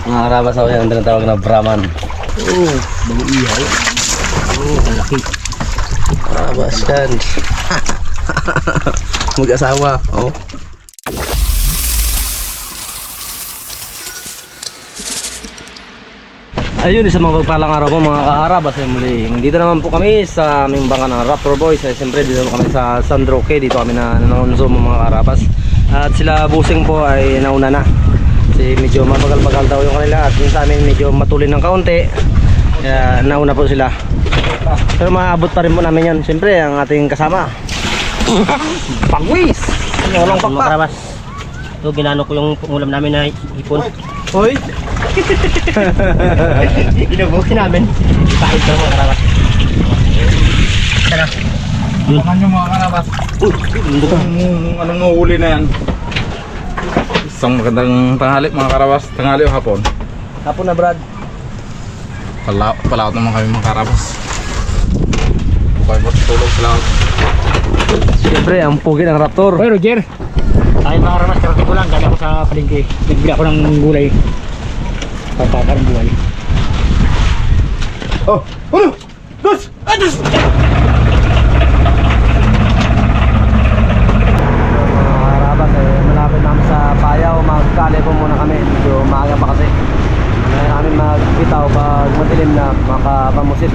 Mga karabas ako yan, ang tinatawag na Brahman. Oo, bagong ihaw. Oo, malaki. Karabas yan. Mag-asawa. Oh. Ayun, isang mga pagpalang araw po mga kaharabas ay muli. Dito naman po kami sa aming bangka ng Raptor Boys. Siyempre dito kami sa San Roque. Dito kami na nanonzoom mga kaharabas. At sila busing po ay nauna na. Kasi medyo mabagal-bagal daw yung kanila. At yung sa amin medyo matulin ng kaunti. Kaya nauna po sila. Pero maabot pa rin po namin yan. Siyempre ang ating kasama Pagwis! Walang pakpak. Mga karabas. Ito, ginano ko yung ulam namin na hipon. Hoy! Inubukin namin. Kahit lang mga karabas. Tara. Baka nyo mga karabas. Anong mahuli na yan? Isang magandang tanghali mga karabas. Tanghali o hapon? Hapon na Brad. Palaot naman kami mga karabas. Bukay mo tulog sa laot. Siyempre ang pugi ng Raptor. Hoy Roger. Tayo mga karabas, karati ko lang. Dali ako sa palengke. Nagbili ako ng gulay. Papakar ng buhay. Oh! Ano? Dos! Ados! Mga karabas malapit namin sa Payaw. Magkali po muna kami. Medyo maaga pa kasi. Ano namin magbitaw pag madilim na makapamusit.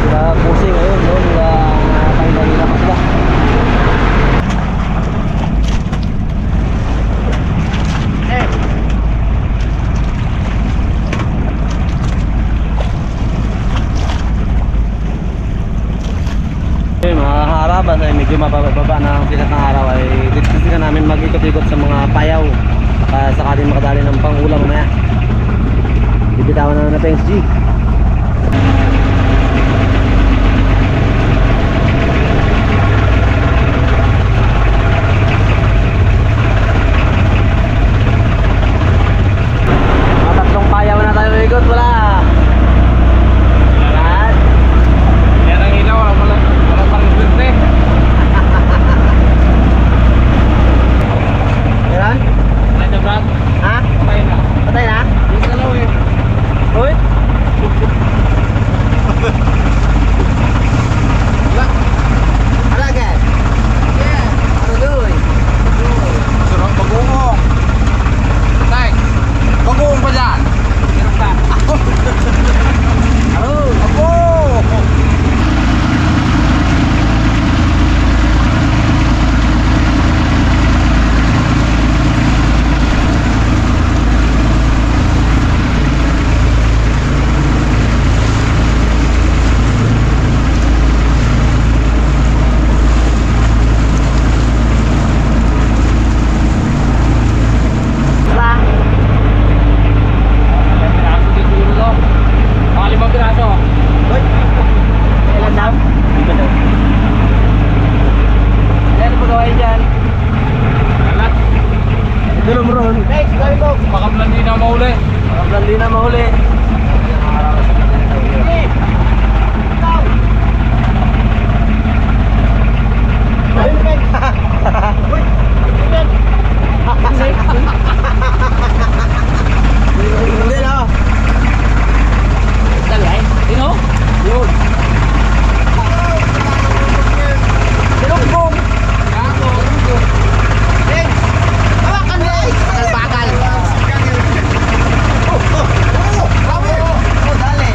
Sila pusing ngayon. Nakapahila pa sila. Mga harabas ay medyo mababa na ang sikat ng araw ay dito ka namin mag-ikot-ikot sa mga payaw sakaling makadali ng pangulam mamaya. Bibitawan na natin G. Mga tatlong payaw na tayo ikot, wala. Yan ang ilaw. Wala pang swerte. Kailan? Patay na Brad. Ha? Patay na. Patay na? Yung dalaw eh. Uy! Ano agad? Ano doon? Sarap bagoong. Patay. Bagoong pa dyan. Hirap ka. Ano? Ako! Wala. Piraso siguro to. Mga 5 piraso. Uy! Kailan daw? Ano pa gawain dyan? Alat. Dulong ron. Hey, gawin ko! Baka blandi na mahuli. Blandi na mahuli. Hindi na. Dalay. Sino? Yun. Sinugbong. Hey! Hawakan mo! Bakal-bakal. Dali.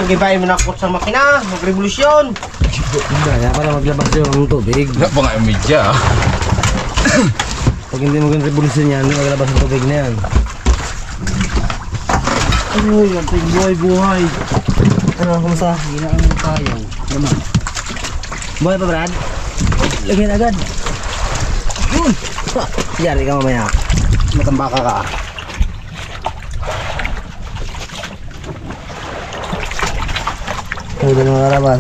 Gibayin mo na ako sa makina. Mag-revolusyon. Kaya para maglabas yung tubig. Wala pa nga yung media. Pag hindi mo revolusyon yan, maglabas ng tubig na yan. Uy, ating buhay. Ano, kumusta? Ginaan mo tayo. Naman. Buhay pa, Brad? Lagyan agad. Yun! Ha! Yari ka mamaya. Matambaka ka. Ito na mga karabas.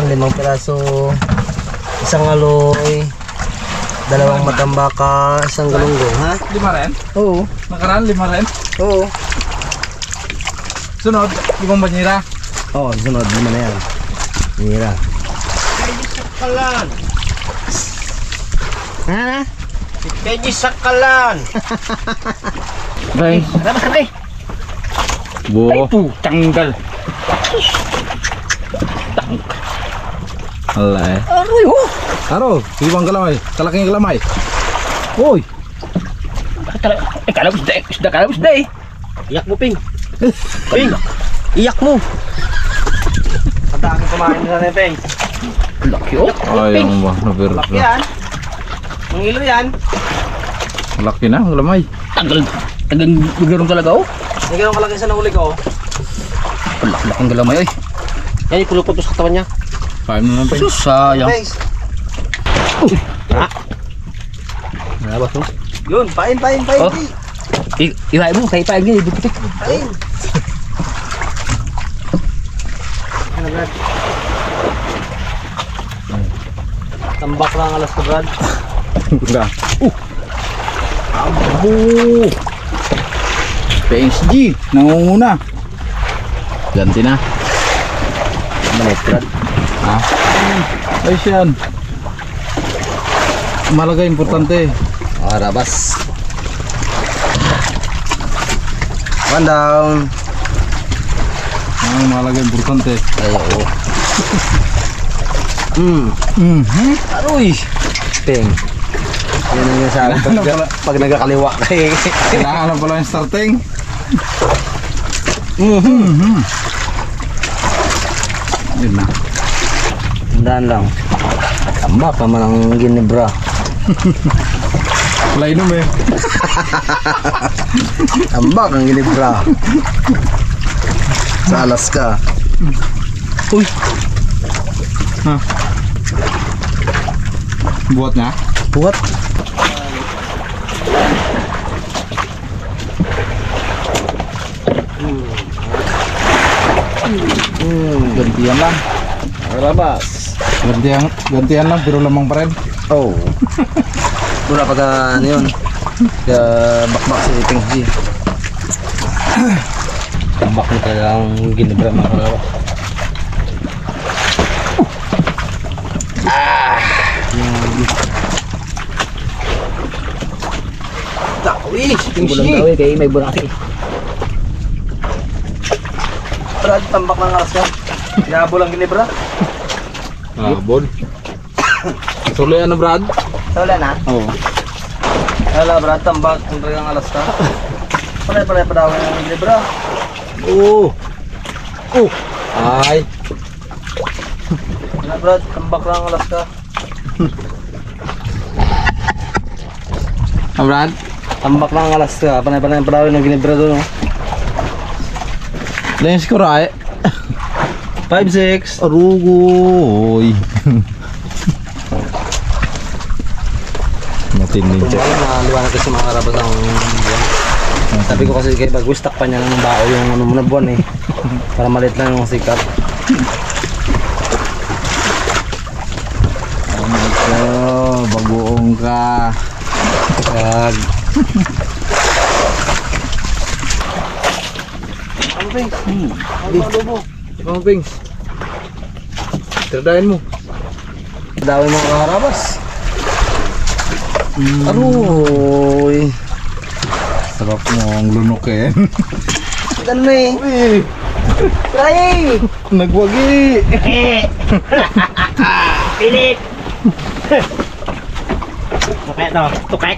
5 piraso. Isang aloy. 2 matambaka. Isang galunggong, ha? 5 rin? Oo. Nakaraan 5 rin? Oo. Sunod, 5 banyera. Oo, sunod. 5 na yan. Mira. Sakalan. Ha? Pwede sakalan. Bye. Karabas ka rin. Buo. Tanggal. Ala eh. Aroy oh. Aro, 5 kalamay. Kalaking kalamay. Uy! Kalabos da. Isda kalabos da eh. Iyak mo, Ping. Ping! Iyak mo! Kanta aking kumain na rin, Ping. Laki oh. Ayaw mo ba? Nabirat Laki na. yan. Ang ilo yan. Laki na, ang lamay. Tagang bigaro talaga oh. Hindi ganun kalaki sa nahuli ko. Laking galamay eh. Yan, ipulupot mo sa katawan niya. 5 na lang pa. Sus, sayang. Thanks. Ha? Nabas mo? Yun, pain. Oh. Iwain mo, kaya paing ganyan, butik. Pain. Ano, Brad? Tambak lang alas ko, Brad. Wala. Abo! PSG, nangunguna. Ganti na. Malit, Brad. Ha? Ay siyan. Malaga importante. Arabas. One down. Malaga importante. Ay, oo. Aroy. Ping. Yan ang sabi pag nagkakaliwa kay. Kailangan na pala yung starting. Yun na. Tandaan lang. Tambak naman ang ginebra. Wala inom eh. Tambak ang ginebra. Sa Alaska. Uy, Ha? Buhat nga. What? Gantian lang. Arabas. Gantian lang pero lamang pa rin. Oh. Wala pa ka ano yun. Kaya bakbak si Ping G. Tambak na talaga ang ginebra mga kalawak. Dawi! Ping bulang G! daw eh, kaya may bulaki. Brad, tambak ng aras ka. Hinabol ang ginebra. Bon. Suloy ano Brad? Wala na. Oo. Wala Brad, tambak ang talagang alas ka. Pare-pare pa daw ang ginebra. Oo. Oh. Ay. Wala Brad, tambak lang ang alas ka. Brad? Tambak lang ang alas ka. Panay-panay pa daw ng ginebra doon. Oh. Lens ko rai. 5-6. Arugoy. Matindi Kung siya. maliwanag kasi mga karabas ang buwan. Sabi ko kasi kay bagustak pa niya ng bao yung ano muna buwan eh. Para maliit lang yung sikat. Oh, bagoong ka. Kag. Ano ba yung? Ano Mga pings. Tirdahin mo. Dawin mga karabas. Aroy. Sarap mo ang lunok eh. Ano na eh? Uy, Try! nagwagi. Pilit! Tukek to, tukek.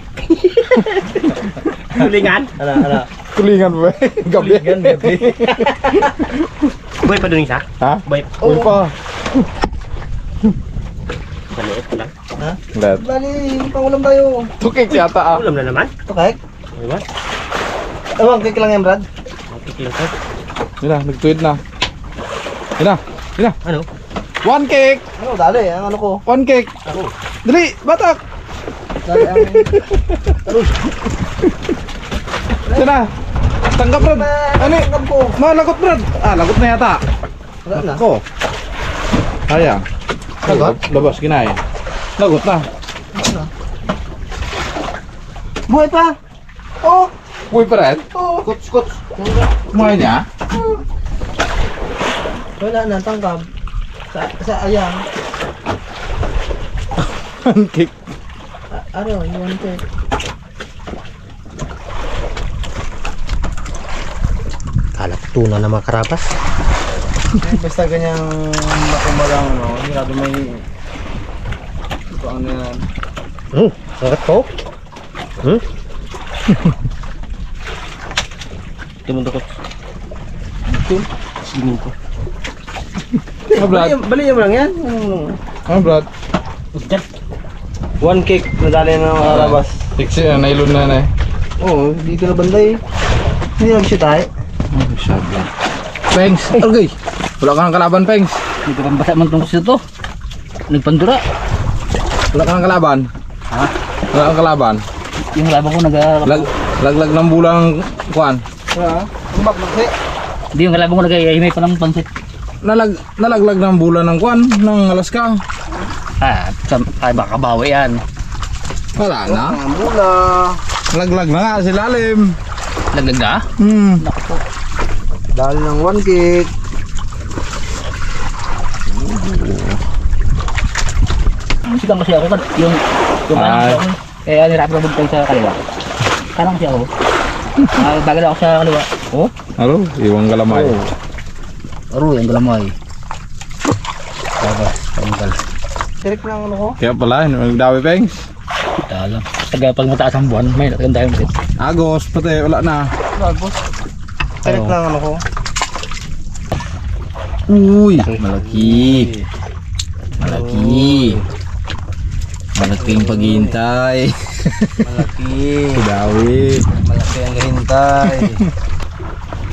Tulingan. Ala. Kulingan ba? Gabi. Gabi. Boy pa dun isa? Ha? Boy. Uy pa. Maliit ko lang. Ha? Brad. Bali, pangulam tayo. Tukik yata ah. Ulam na naman. Ito kahit. Diba? Ewan, cake lang yan, Brad. Kikil ko. Yun na, nag-tweet na. Yun na, yun na. Ano? 1 cake! Ano, dali, ang ano ko. 1 cake! Ano? Dali, batak! Dali, ang... Ano? Yun na. Tanggap Brad. Ano eh? Tanggap ko. Malagot Brad. Ah, lagot na yata. Wala na. Ako. Ayan. Lagot? Labas, kinay. Lagot na. Buhay pa. Oh, Uy, pa rin. oh. Kuts. Kumain niya? Wala na, tanggap. Sa ayang. 1 cake. Ano, yung cake. Kalat tuna na mga karabas. Basta ganyang makumalang, ano, hirado may... Ito ano yan. Sangat ko. Tumundok ko. Ito. Sinin ko. Ah, Brad. Bali mo lang yan. Ah, Brad. 1 cake na dali na ng karabas. Tiksi na, nailon na na eh. Oo, hindi ka na banday. Hindi nag-shoot tayo. Masyado. Pengs, agay. Wala ka ng kalaban, Pengs. Hindi ko pang basa man tungkol sa ito. Nagpandura. Wala ka ng kalaban. Ha? Wala kang kalaban. Yung laban ko Laglag ng bulang kuan. Ha? Magmagsi. Hindi yung kalaban ko nag-ihimay pa ng pansit. Nalaglag ng bulan ng kuan ng Alaska. Ay baka bawi yan. Wala na. Ang mula. Laglag na nga si lalim. Laglag na? Naku po. Dali ng 1 cake. Sigang kasi ako kan yung Ay. ano kaya nirap ko bugtay sa kaliwa. Kanang kasi ako. Bagal ako sa kaliwa. Oh? Alo, iwang galamay. Aro yung galamay. Tapos tanggal. Tirik na ang ano ko. Kaya pala, nagdawi Pengs. Talang. Taga pag mataas ang buwan, may ganda yung bit. Agos, pati, wala na. Bagos. Tirik Oo. na ang ano ko. Uy, malaki. Malaki. Malaki yung paghihintay. Malaki. Dawi. Malaki ang hintay.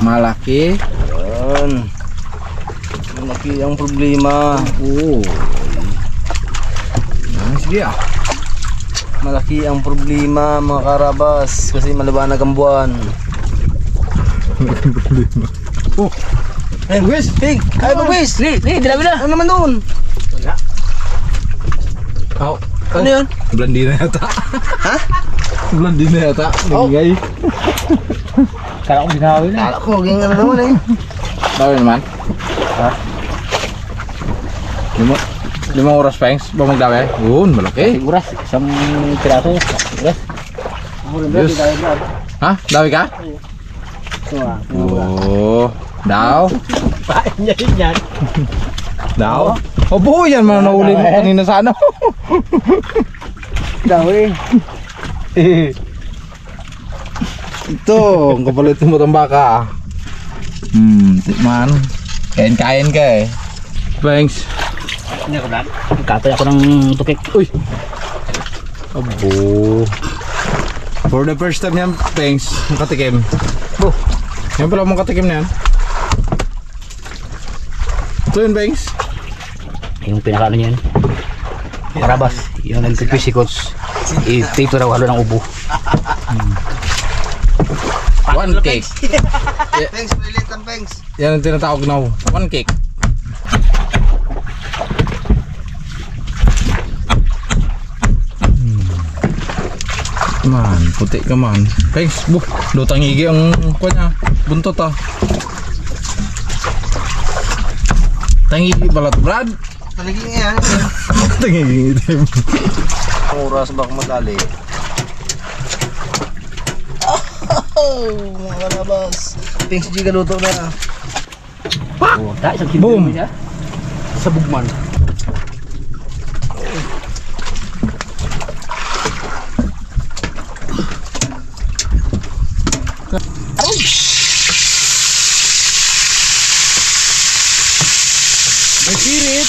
Malaki. Yan. Malaki ang problema. Oo. Sige ah. Malaki ang problema mga karabas kasi maliwanag ang buwan. Oh. Ay, Wes, pig! Ay, Wes! Dila. Ano naman doon? Oh. Ano yun? Blandi na yata. Ha? Blandi na yata. Nagingay. Kala ko binawi na. Kala ko, ganyan ano naman eh. Dawi naman. Ha? Limang oras Pengs ba magdawi? Yun, malaki. Siguras, isang piraso. Siguras. Yes. Ha? Dawi ka? Oo. Daw? Pain niya rin yan. Daw? Opo, yan man nahuli mo kanina sa ano. Dawi. Ito, ang kapalit mo itong baka. Tikman. Kain-kain ka eh. Thanks. Hindi ako lang. Katay ako ng tukik. Uy! Abo. For the first time yan, thanks. Makatikim. Oh. Yan pala makatikim na yan. Ito yun, Banks. Yung pinakaano niyan. Karabas. Yung nagpipisikots. Ito raw halo ng ubo. 1 cake. Thanks, lilit ang thanks. Yan ang tinatawag na 1 cake. Man, puti ka man. Thanks, buh. Lutang higi ang kunya. Buntot ah. Tangigi balat Brad. Talaging yan. Tangigi itim. Ang oras baka madali. Oh, mga karabas. Thanks, G, galuto na. Oh, ta isang kilo Boom. niya. Sa bugman. May sirit.